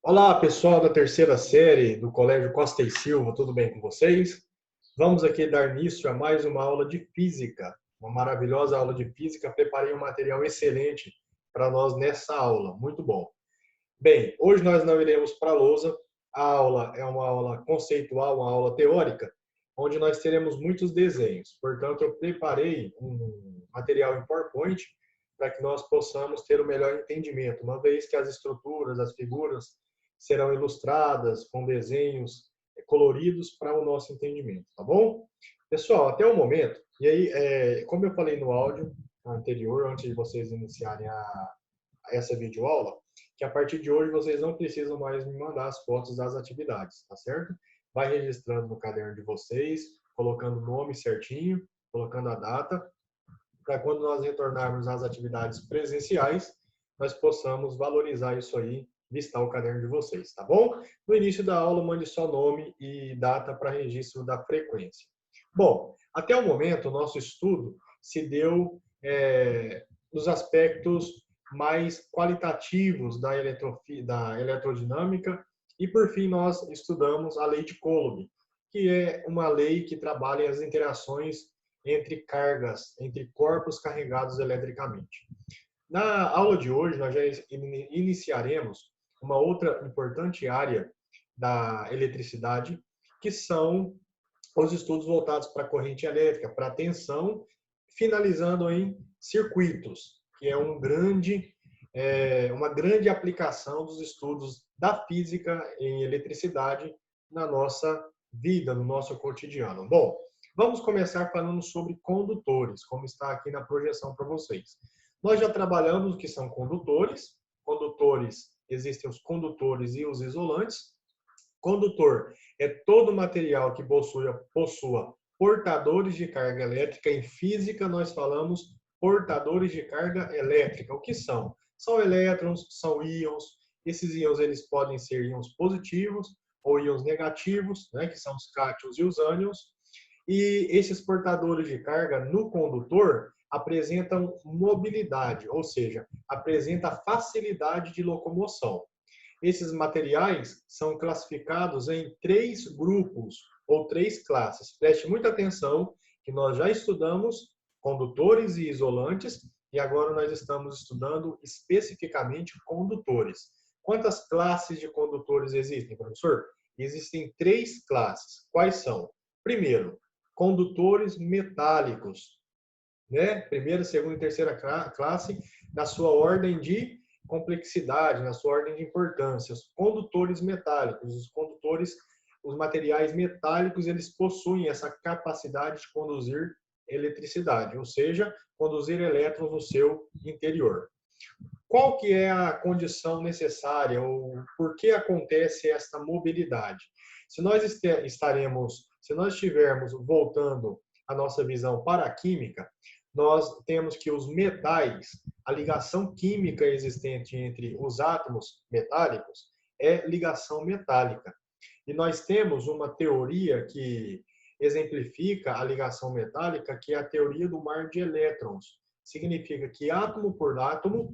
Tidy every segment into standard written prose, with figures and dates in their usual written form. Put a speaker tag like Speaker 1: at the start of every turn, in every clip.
Speaker 1: Olá, pessoal da terceira série do Colégio Costa e Silva, tudo bem com vocês? Vamos aqui dar início a mais uma aula de física, uma maravilhosa aula de física. Preparei um material excelente para nós nessa aula, muito bom. Bem, hoje nós não iremos para a lousa. A aula é uma aula conceitual, uma aula teórica, onde nós teremos muitos desenhos. Portanto, eu preparei um material em PowerPoint para que nós possamos ter o melhor entendimento, uma vez que as estruturas, as figuras serão ilustradas com desenhos coloridos para o nosso entendimento, tá bom? Pessoal, até o momento, e aí, como eu falei no áudio anterior, antes de vocês iniciarem essa videoaula, que a partir de hoje vocês não precisam mais me mandar as fotos das atividades, tá certo? Vai registrando no caderno de vocês, colocando o nome certinho, colocando a data, para quando nós retornarmos às atividades presenciais, nós possamos valorizar isso aí, listar o caderno de vocês, tá bom? No início da aula, mande só nome e data para registro da frequência. Bom, até o momento, o nosso estudo se deu nos aspectos mais qualitativos da eletrodinâmica e, por fim, nós estudamos a lei de Coulomb, que é uma lei que trabalha as interações entre cargas, entre corpos carregados eletricamente. Na aula de hoje, nós já iniciaremos uma outra importante área da eletricidade, que são os estudos voltados para a corrente elétrica, para a tensão, finalizando em circuitos, que é uma grande aplicação dos estudos da física em eletricidade na nossa vida, no nosso cotidiano. Bom, vamos começar falando sobre condutores, como está aqui na projeção para vocês. Nós já trabalhamos o que são condutores. Condutores, existem os condutores e os isolantes. Condutor é todo material que possua portadores de carga elétrica. Em física, nós falamos portadores de carga elétrica. O que são? São elétrons, são íons. Esses íons eles podem ser íons positivos ou íons negativos, né, que são os cátions e os ânions. E esses portadores de carga no condutor apresentam mobilidade, ou seja, apresenta facilidade de locomoção. Esses materiais são classificados em três grupos ou três classes. Preste muita atenção que nós já estudamos condutores e isolantes e agora nós estamos estudando especificamente condutores. Quantas classes de condutores existem, professor? Existem três classes. Quais são? Primeiro, condutores metálicos, né? Primeira, segunda e terceira classe, na sua ordem de complexidade, na sua ordem de importância. Os condutores metálicos, os materiais metálicos, eles possuem essa capacidade de conduzir eletricidade, ou seja, conduzir elétrons no seu interior. Qual que é a condição necessária ou por que acontece esta mobilidade? Se nós estivermos voltando a nossa visão para a química, nós temos que os metais, a ligação química existente entre os átomos metálicos é ligação metálica. E nós temos uma teoria que exemplifica a ligação metálica, que é a teoria do mar de elétrons. Significa que átomo por átomo,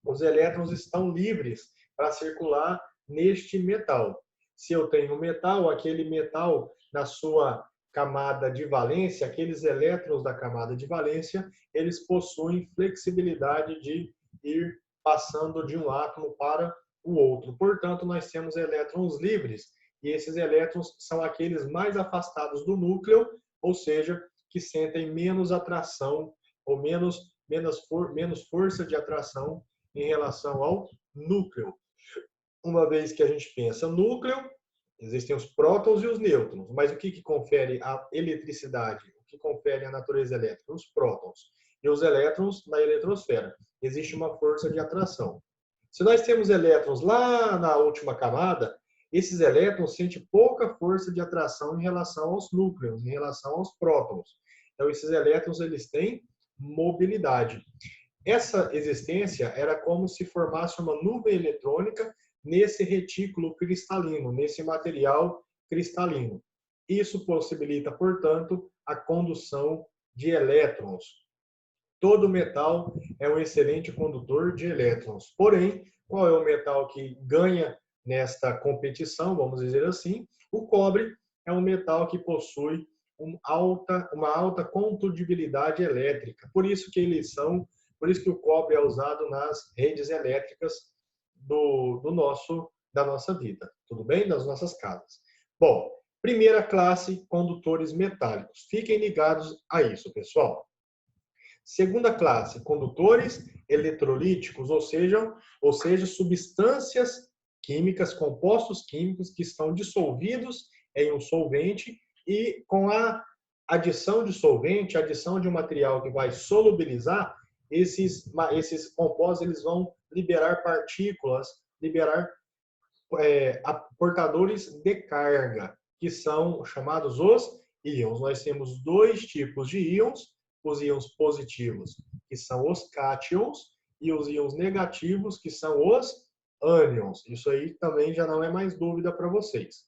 Speaker 1: os elétrons estão livres para circular neste metal. Se eu tenho metal, aquele metal na sua camada de valência, aqueles elétrons da camada de valência, eles possuem flexibilidade de ir passando de um átomo para o outro. Portanto, nós temos elétrons livres, e esses elétrons são aqueles mais afastados do núcleo, ou seja, que sentem menos atração ou menos força de atração em relação ao núcleo. Uma vez que a gente pensa núcleo, existem os prótons e os nêutrons, mas o que confere a eletricidade? O que confere a natureza elétrica? Os prótons. E os elétrons na eletrosfera. Existe uma força de atração. Se nós temos elétrons lá na última camada, esses elétrons sentem pouca força de atração em relação aos núcleos, em relação aos prótons. Então, esses elétrons eles têm mobilidade. Essa existência era como se formasse uma nuvem eletrônica nesse retículo cristalino, nesse material cristalino. Isso possibilita, portanto, a condução de elétrons. Todo metal é um excelente condutor de elétrons. Porém, qual é o metal que ganha nesta competição, vamos dizer assim. O cobre é um metal que possui uma alta condutibilidade elétrica. Por isso que o cobre é usado nas redes elétricas da nossa vida, tudo bem? Das nossas casas. Bom, primeira classe, condutores metálicos. Fiquem ligados a isso, pessoal. Segunda classe, condutores eletrolíticos, ou seja, substâncias químicas, compostos químicos que estão dissolvidos em um solvente e com a adição de solvente, adição de um material que vai solubilizar, esses compostos eles vão liberar partículas, liberar portadores de carga, que são chamados os íons. Nós temos dois tipos de íons, os íons positivos, que são os cátions, e os íons negativos, que são os ânions. Isso aí também já não é mais dúvida para vocês.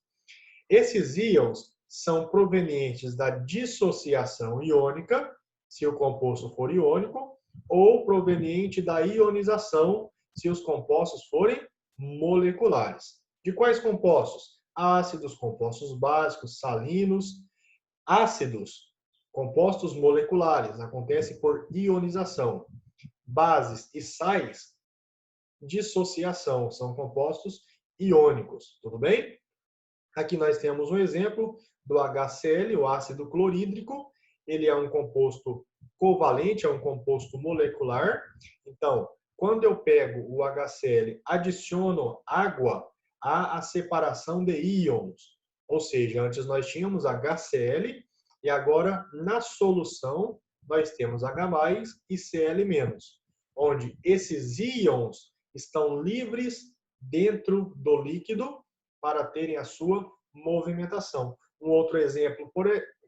Speaker 1: Esses íons são provenientes da dissociação iônica, se o composto for iônico, ou proveniente da ionização, se os compostos forem moleculares. De quais compostos? Ácidos, compostos básicos, salinos, ácidos, compostos moleculares, acontece por ionização. Bases e sais, dissociação, são compostos iônicos, tudo bem? Aqui nós temos um exemplo do HCl, o ácido clorídrico. Ele é um composto covalente, é um composto molecular. Então, quando eu pego o HCl, adiciono água, há a separação de íons. Ou seja, antes nós tínhamos HCl e agora na solução nós temos H+ e Cl-, onde esses íons estão livres dentro do líquido para terem a sua movimentação. Um outro exemplo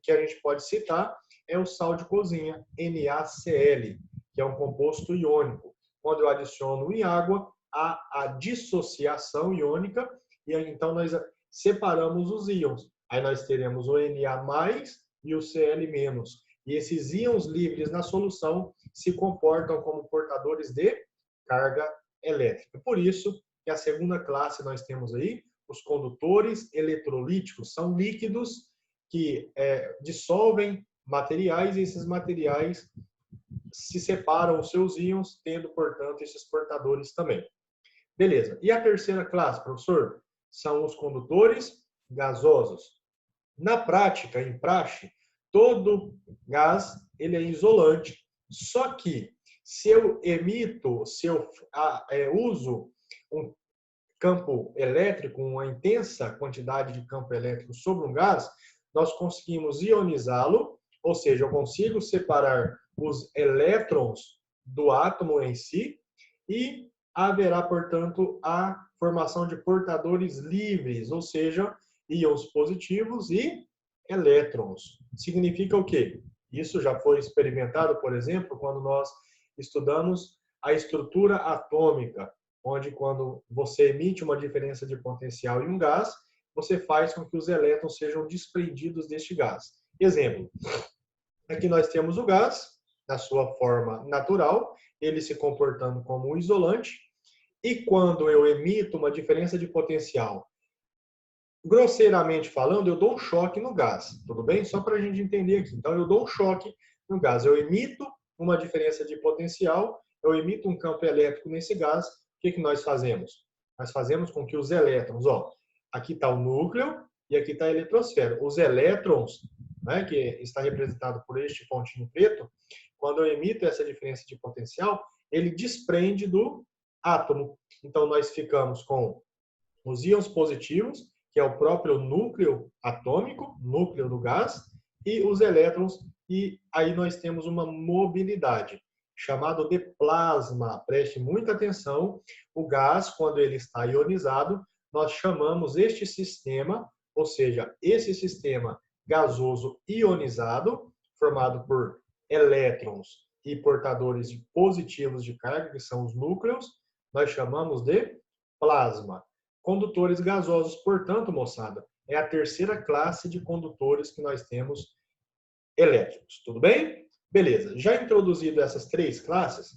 Speaker 1: que a gente pode citar é o sal de cozinha, NaCl, que é um composto iônico. Quando eu adiciono em água, há a dissociação iônica e aí, então nós separamos os íons. Aí nós teremos o Na+ e o Cl-. E esses íons livres na solução se comportam como portadores de carga elétrica. Por isso que a segunda classe nós temos aí os condutores eletrolíticos, são líquidos que dissolvem materiais e esses materiais se separam os seus íons, tendo, portanto, esses portadores também. Beleza. E a terceira classe, professor? São os condutores gasosos. Na prática, em praxe, todo gás ele é isolante. Só que se eu uso um campo elétrico, uma intensa quantidade de campo elétrico sobre um gás, nós conseguimos ionizá-lo, ou seja, eu consigo separar os elétrons do átomo em si e haverá, portanto, a formação de portadores livres, ou seja, íons positivos e elétrons. Significa o quê? Isso já foi experimentado, por exemplo, quando nós estudamos a estrutura atômica, onde quando você emite uma diferença de potencial em um gás, você faz com que os elétrons sejam desprendidos deste gás. Exemplo, aqui nós temos o gás, na sua forma natural, ele se comportando como um isolante, e quando eu emito uma diferença de potencial, grosseiramente falando, eu dou um choque no gás, tudo bem? Só para a gente entender aqui. Então, eu dou um choque no gás, eu emito uma diferença de potencial, eu emito um campo elétrico nesse gás. O que nós fazemos? Nós fazemos com que os elétrons, aqui está o núcleo e aqui está a eletrosfera. Os elétrons, né, que está representado por este pontinho preto, quando eu emito essa diferença de potencial, ele desprende do átomo. Então, nós ficamos com os íons positivos, que é o próprio núcleo atômico, núcleo do gás, e os elétrons, e aí nós temos uma mobilidade, chamado de plasma. Preste muita atenção, o gás, quando ele está ionizado, nós chamamos este sistema, ou seja, esse sistema gasoso ionizado, formado por elétrons e portadores positivos de carga, que são os núcleos, nós chamamos de plasma. Condutores gasosos, portanto, moçada, é a terceira classe de condutores que nós temos elétricos. Tudo bem? Beleza. Já introduzido essas três classes,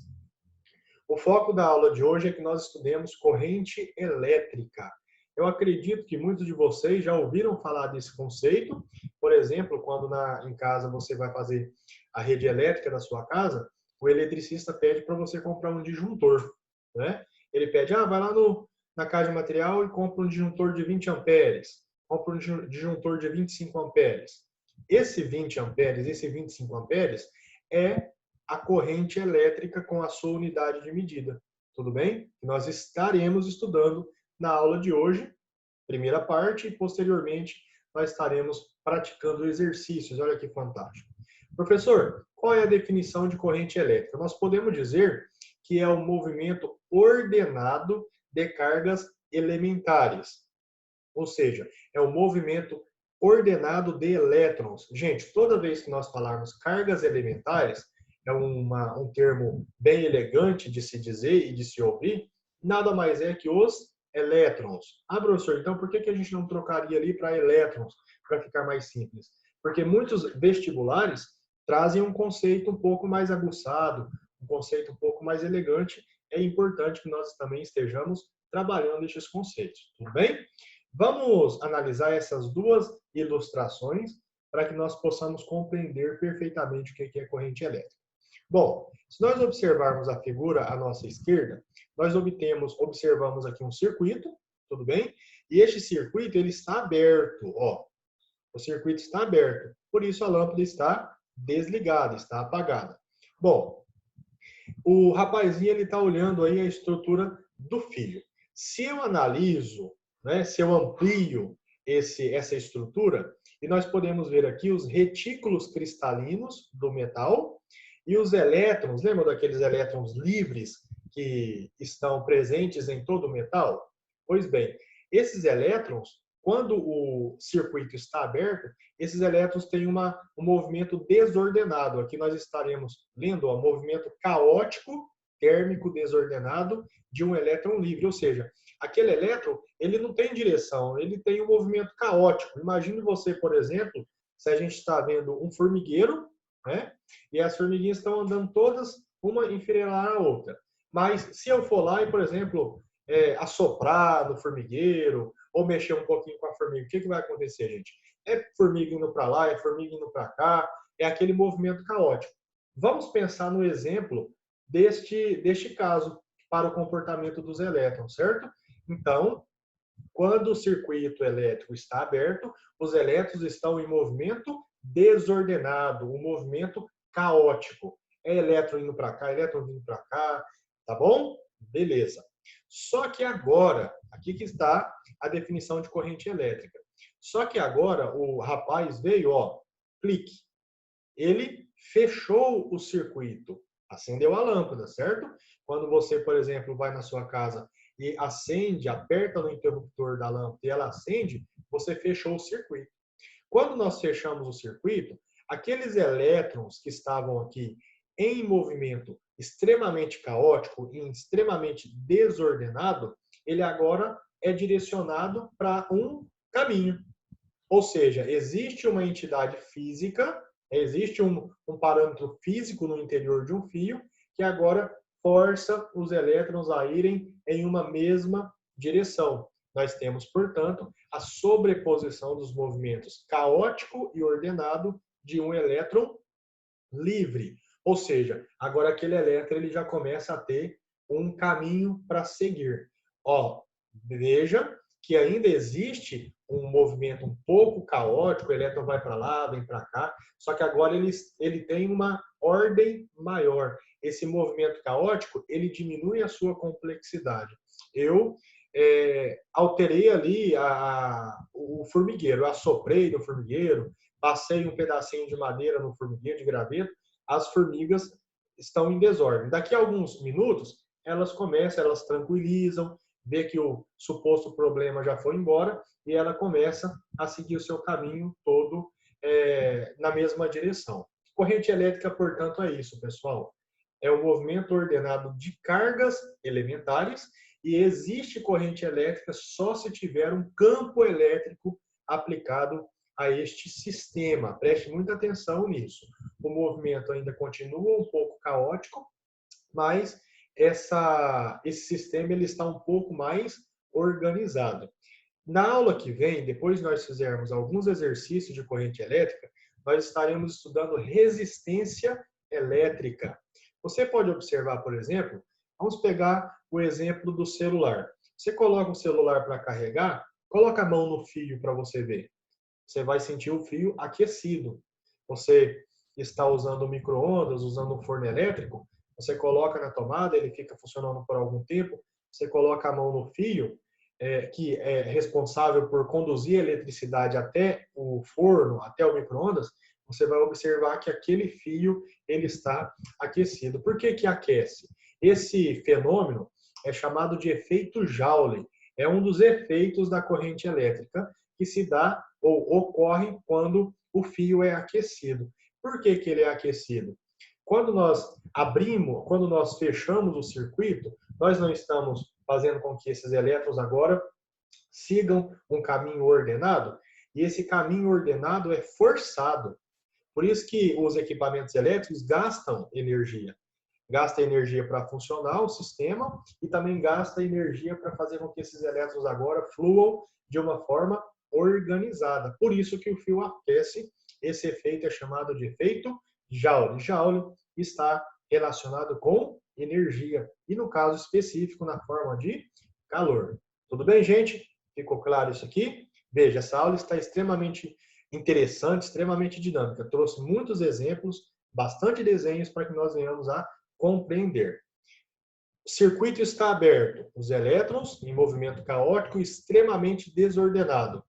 Speaker 1: o foco da aula de hoje é que nós estudemos corrente elétrica. Eu acredito que muitos de vocês já ouviram falar desse conceito. Por exemplo, quando em casa você vai fazer a rede elétrica da sua casa, o eletricista pede para você comprar um disjuntor, né? Ele pede, vai lá na casa de material e compra um disjuntor de 20 amperes, compra um disjuntor de 25 amperes. Esse 20 amperes, esse 25 amperes é a corrente elétrica com a sua unidade de medida. Tudo bem? Nós estaremos estudando na aula de hoje, primeira parte, e posteriormente nós estaremos praticando exercícios. Olha que fantástico. Professor, qual é a definição de corrente elétrica? Nós podemos dizer que é o movimento ordenado de cargas elementares. Ou seja, é o movimento ordenado de elétrons. Gente, toda vez que nós falarmos cargas elementares, é um termo bem elegante de se dizer e de se ouvir, nada mais é que os elétrons. Professor, então por que a gente não trocaria ali para elétrons, para ficar mais simples? Porque muitos vestibulares trazem um conceito um pouco mais aguçado, um conceito um pouco mais elegante. É importante que nós também estejamos trabalhando esses conceitos, tudo bem? Vamos analisar essas duas ilustrações para que nós possamos compreender perfeitamente o que é corrente elétrica. Bom, se nós observarmos a figura à nossa esquerda, nós observamos aqui um circuito, tudo bem? E este circuito ele está aberto, ó. O circuito está aberto, por isso a lâmpada está desligada, está apagada. Bom, o rapazinho ele está olhando aí a estrutura do fio. Se eu analiso, né, se eu amplio essa estrutura, e nós podemos ver aqui os retículos cristalinos do metal e os elétrons, lembra daqueles elétrons livres que estão presentes em todo o metal? Pois bem, esses elétrons, quando o circuito está aberto, esses elétrons têm um movimento desordenado. Aqui nós estaremos lendo o movimento caótico térmico desordenado de um elétron livre, ou seja, aquele elétron ele não tem direção, ele tem um movimento caótico. Imagine você, por exemplo, se a gente está vendo um formigueiro, né? E as formiguinhas estão andando todas uma enfileirar a outra. Mas se eu for lá e, por exemplo, assoprar no formigueiro ou mexer um pouquinho com a formiga, o que vai acontecer, gente? É formiga indo para lá, é formiga indo para cá, é aquele movimento caótico. Vamos pensar no exemplo deste caso para o comportamento dos elétrons, certo? Então, quando o circuito elétrico está aberto, os elétrons estão em movimento desordenado, um movimento caótico. É elétron indo para cá, elétron indo para cá, tá bom? Beleza. Só que agora, aqui que está a definição de corrente elétrica. Só que agora o rapaz veio, ó, clique. Ele fechou o circuito, acendeu a lâmpada, certo? Quando você, por exemplo, vai na sua casa e acende, aperta no interruptor da lâmpada e ela acende, você fechou o circuito. Quando nós fechamos o circuito, aqueles elétrons que estavam aqui em movimento extremamente caótico e extremamente desordenado, ele agora é direcionado para um caminho. Ou seja, existe uma entidade física, existe um parâmetro físico no interior de um fio que agora força os elétrons a irem em uma mesma direção. Nós temos, portanto, a sobreposição dos movimentos caótico e ordenado de um elétron livre. Ou seja, agora aquele elétron ele já começa a ter um caminho para seguir. Ó, veja que ainda existe um movimento um pouco caótico, o elétron vai para lá, vem para cá, só que agora ele tem uma ordem maior. Esse movimento caótico, ele diminui a sua complexidade. Eu alterei ali o formigueiro, eu assoprei no formigueiro, passei um pedacinho de madeira no formigueiro, de graveto, as formigas estão em desordem. Daqui a alguns minutos, elas começam, elas tranquilizam, vê que o suposto problema já foi embora e ela começa a seguir o seu caminho todo na mesma direção. Corrente elétrica, portanto, é isso, pessoal. É o movimento ordenado de cargas elementares e existe corrente elétrica só se tiver um campo elétrico aplicado a este sistema. Preste muita atenção nisso. O movimento ainda continua um pouco caótico, mas esse sistema ele está um pouco mais organizado. Na aula que vem, depois de nós fizermos alguns exercícios de corrente elétrica, nós estaremos estudando resistência elétrica. Você pode observar, por exemplo, vamos pegar o exemplo do celular. Você coloca o celular para carregar, coloca a mão no fio para você ver. Você vai sentir o fio aquecido. Você está usando o micro-ondas, usando um forno elétrico, você coloca na tomada, ele fica funcionando por algum tempo, você coloca a mão no fio, que é responsável por conduzir a eletricidade até o forno, até o micro-ondas, você vai observar que aquele fio ele está aquecido. Por que que aquece? Esse fenômeno é chamado de efeito Joule. É um dos efeitos da corrente elétrica que se dá ou ocorre quando o fio é aquecido. Por que que ele é aquecido? Quando nós abrimos, quando nós fechamos o circuito, nós não estamos fazendo com que esses elétrons agora sigam um caminho ordenado, e esse caminho ordenado é forçado. Por isso que os equipamentos elétricos gastam energia. Gasta energia para funcionar o sistema e também gasta energia para fazer com que esses elétrons agora fluam de uma forma organizada. Por isso que o fio aquece. Esse efeito é chamado de efeito Joule. Joule está relacionado com energia e, no caso específico, na forma de calor. Tudo bem, gente? Ficou claro isso aqui? Veja, essa aula está extremamente interessante, extremamente dinâmica. Trouxe muitos exemplos, bastante desenhos para que nós venhamos a compreender. O circuito está aberto, os elétrons em movimento caótico extremamente desordenado.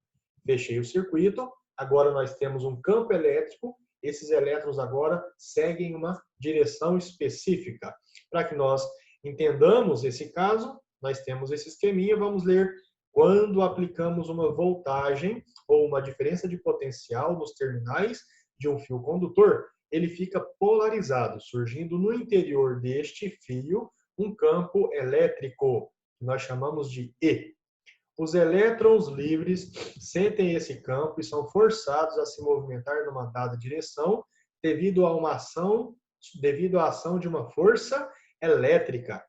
Speaker 1: Fechei o circuito, agora nós temos um campo elétrico, esses elétrons agora seguem uma direção específica. Para que nós entendamos esse caso, nós temos esse esqueminha, vamos ler quando aplicamos uma voltagem ou uma diferença de potencial nos terminais de um fio condutor, ele fica polarizado, surgindo no interior deste fio um campo elétrico, que nós chamamos de E. Os elétrons livres sentem esse campo e são forçados a se movimentar numa dada direção devido à ação de uma força elétrica.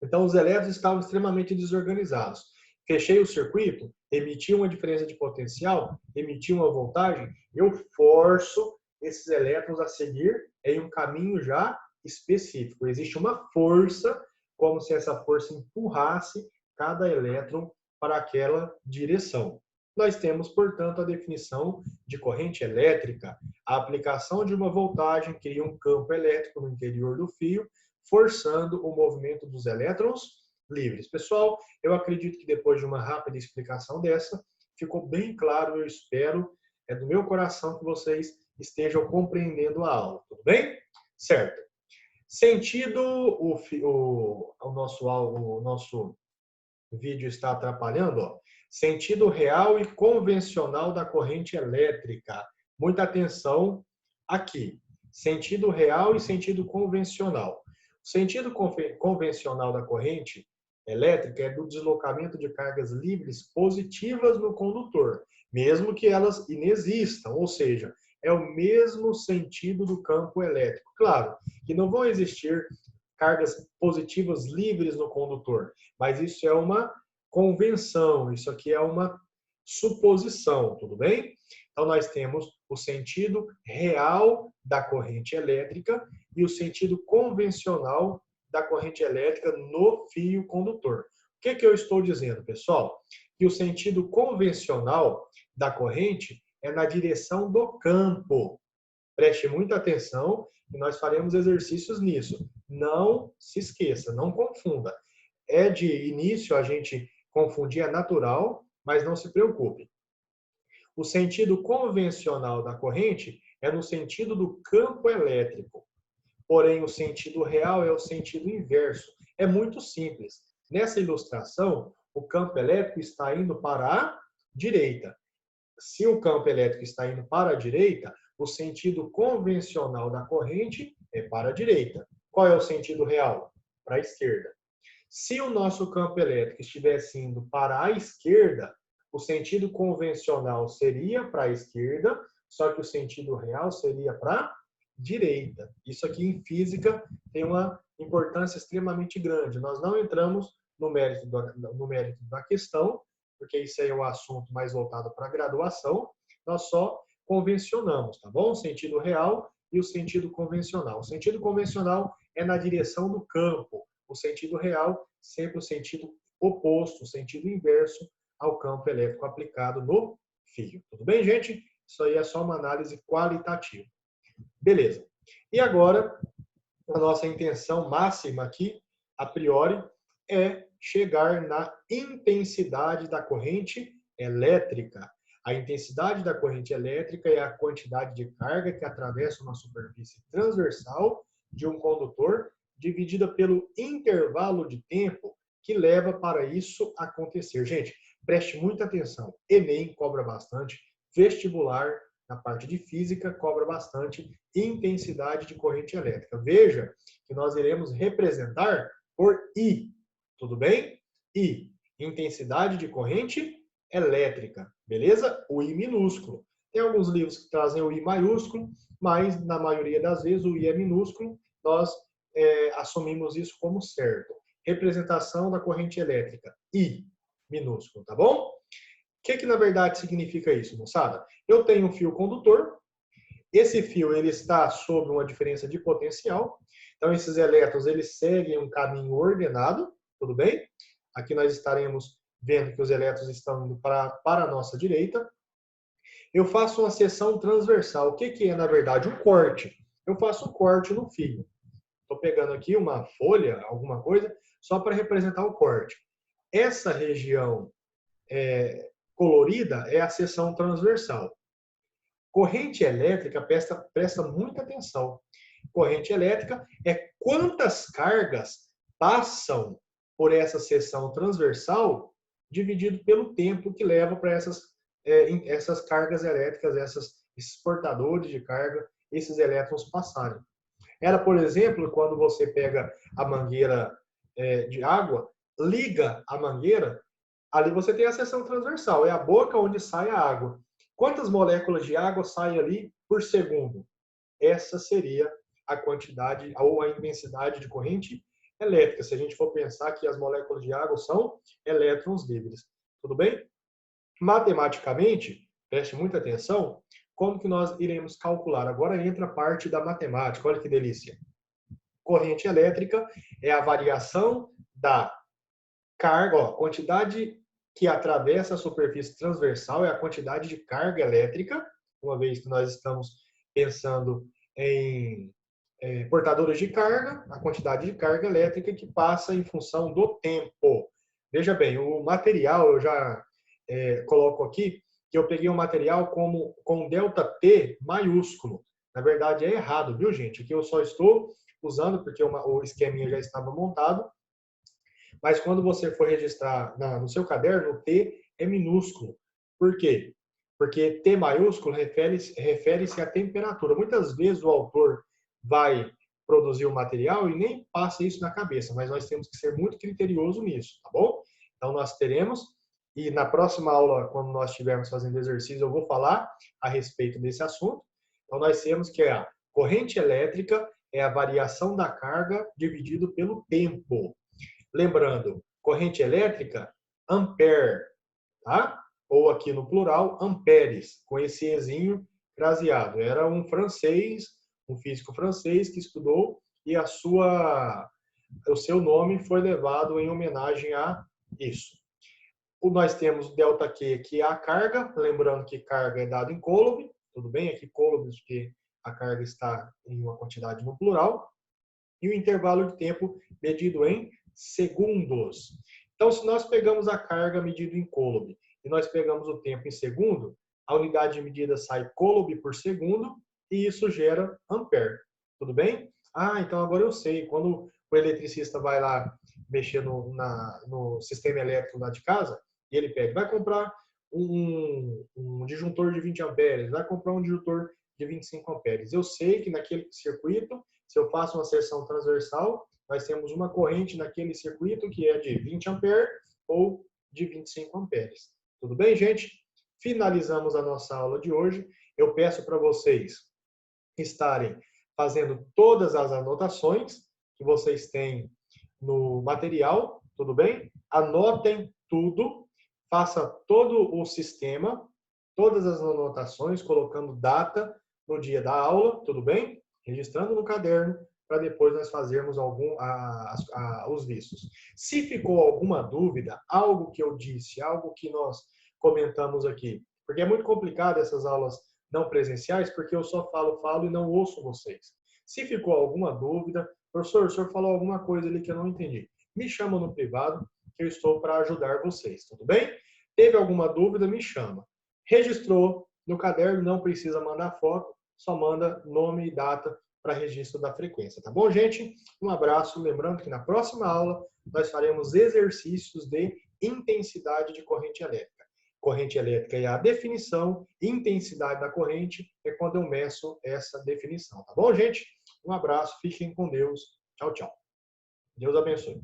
Speaker 1: Então, os elétrons estavam extremamente desorganizados. Fechei o circuito, emiti uma diferença de potencial, emiti uma voltagem, eu forço esses elétrons a seguir em um caminho já específico. Existe uma força, como se essa força empurrasse cada elétron para aquela direção. Nós temos, portanto, a definição de corrente elétrica. A aplicação de uma voltagem cria um campo elétrico no interior do fio, forçando o movimento dos elétrons livres. Pessoal, eu acredito que depois de uma rápida explicação dessa, ficou bem claro, eu espero, do meu coração que vocês estejam compreendendo a aula, tudo bem? Certo. Sentido, o nosso vídeo está atrapalhando, ó. Sentido real e convencional da corrente elétrica. Muita atenção aqui. Sentido real e sentido convencional. O sentido convencional da corrente elétrica é do deslocamento de cargas livres positivas no condutor, mesmo que elas inexistam, ou seja, é o mesmo sentido do campo elétrico. Claro que não vão existir cargas positivas livres no condutor, mas isso é uma convenção, isso aqui é uma suposição, tudo bem? Então, nós temos o sentido real da corrente elétrica e o sentido convencional da corrente elétrica no fio condutor. O que eu estou dizendo, pessoal? Que o sentido convencional da corrente é na direção do campo. Preste muita atenção e nós faremos exercícios nisso. Não se esqueça, não confunda. É de início a gente confundir, é natural, mas não se preocupe. O sentido convencional da corrente é no sentido do campo elétrico. Porém, o sentido real é o sentido inverso. É muito simples. Nessa ilustração, o campo elétrico está indo para a direita. Se o campo elétrico está indo para a direita, o sentido convencional da corrente é para a direita. Qual é o sentido real? Para a esquerda. Se o nosso campo elétrico estivesse indo para a esquerda, o sentido convencional seria para a esquerda, só que o sentido real seria para a direita. Isso aqui em física tem uma importância extremamente grande. Nós não entramos no mérito da questão, porque isso aí é um assunto mais voltado para a graduação, nós só convencionamos, tá bom? O sentido real e o sentido convencional. O sentido convencional é na direção do campo, o sentido real sempre o sentido oposto, o sentido inverso ao campo elétrico aplicado no fio. Tudo bem, gente? Isso aí é só uma análise qualitativa. Beleza. E agora, a nossa intenção máxima aqui, a priori, é chegar na intensidade da corrente elétrica. A intensidade da corrente elétrica é a quantidade de carga que atravessa uma superfície transversal de um condutor, dividida pelo intervalo de tempo que leva para isso acontecer. Gente, preste muita atenção. Enem cobra bastante, vestibular, na parte de física, cobra bastante intensidade de corrente elétrica. Veja que nós iremos representar por I, tudo bem? I, intensidade de corrente elétrica, beleza? O I minúsculo. Tem alguns livros que trazem o I maiúsculo, mas na maioria das vezes o I é minúsculo, nós assumimos isso como certo. Representação da corrente elétrica, I minúsculo, tá bom? O que na verdade significa isso, moçada? Eu tenho um fio condutor, esse fio ele está sob uma diferença de potencial, então esses elétrons eles seguem um caminho ordenado, tudo bem? Aqui nós estaremos vendo que os elétrons estão indo para a nossa direita. Eu faço uma seção transversal. O que é, na verdade, um corte? Eu faço um corte no fio. Estou pegando aqui uma folha, alguma coisa, só para representar o corte. Essa região colorida é a seção transversal. Corrente elétrica, presta muita atenção. Corrente elétrica é quantas cargas passam por essa seção transversal dividido pelo tempo que leva para essas cargas elétricas, esses portadores de carga, esses elétrons passarem. Era, por exemplo, quando você pega a mangueira de água, liga a mangueira, ali você tem a seção transversal, é a boca onde sai a água. Quantas moléculas de água saem ali por segundo? Essa seria a quantidade ou a intensidade de corrente elétrica, se a gente for pensar que as moléculas de água são elétrons livres. Tudo bem? Matematicamente, preste muita atenção, como que nós iremos calcular? Agora entra a parte da matemática, olha que delícia. Corrente elétrica é a variação da carga, a quantidade que atravessa a superfície transversal é a quantidade de carga elétrica, uma vez que nós estamos pensando em portadores de carga, a quantidade de carga elétrica que passa em função do tempo. Veja bem, o material, eu já coloco aqui, que eu peguei um material com ΔT maiúsculo. Na verdade é errado, viu gente? Aqui eu só estou usando porque o esqueminha já estava montado, mas quando você for registrar no seu caderno, o T é minúsculo. Por quê? Porque T maiúsculo refere-se à temperatura. Muitas vezes o autor vai produzir o material e nem passa isso na cabeça, mas nós temos que ser muito criterioso nisso, tá bom? Então nós teremos, e na próxima aula, quando nós estivermos fazendo exercício, eu vou falar a respeito desse assunto. Então nós temos que a corrente elétrica é a variação da carga dividido pelo tempo. Lembrando, corrente elétrica, ampere, tá? Ou aqui no plural, amperes, com esse ezinho craseado. Era um francês, um físico francês que estudou e o seu nome foi levado em homenagem a isso. Nós temos ΔQ, que é a carga, lembrando que carga é dado em coulomb, tudo bem? Aqui coulomb, porque a carga está em uma quantidade no plural. E o intervalo de tempo medido em segundos. Então, se nós pegamos a carga medida em coulomb e nós pegamos o tempo em segundo, a unidade de medida sai coulomb por segundo e isso gera ampere. Tudo bem? Ah, então agora eu sei. Quando o eletricista vai lá mexer no sistema elétrico lá de casa, e ele pede, vai comprar um disjuntor de 20 amperes, vai comprar um disjuntor de 25 amperes. Eu sei que naquele circuito, se eu faço uma seção transversal, nós temos uma corrente naquele circuito que é de 20 amperes ou de 25 amperes. Tudo bem, gente? Finalizamos a nossa aula de hoje. Eu peço para vocês estarem fazendo todas as anotações que vocês têm no material, tudo bem? Anotem tudo. faça todo o sistema, todas as anotações, colocando data no dia da aula, tudo bem? Registrando no caderno, para depois nós fazermos os vistos. Se ficou alguma dúvida, algo que eu disse, algo que nós comentamos aqui, porque é muito complicado essas aulas não presenciais, porque eu só falo e não ouço vocês. Se ficou alguma dúvida, professor, o senhor falou alguma coisa ali que eu não entendi, me chama no privado, que eu estou para ajudar vocês, tudo bem? Teve alguma dúvida, me chama. Registrou no caderno, não precisa mandar foto, só manda nome e data para registro da frequência, tá bom, gente? Um abraço, lembrando que na próxima aula nós faremos exercícios de intensidade de corrente elétrica. Corrente elétrica é a definição, intensidade da corrente é quando eu meço essa definição, tá bom, gente? Um abraço, fiquem com Deus. Tchau, tchau. Deus abençoe.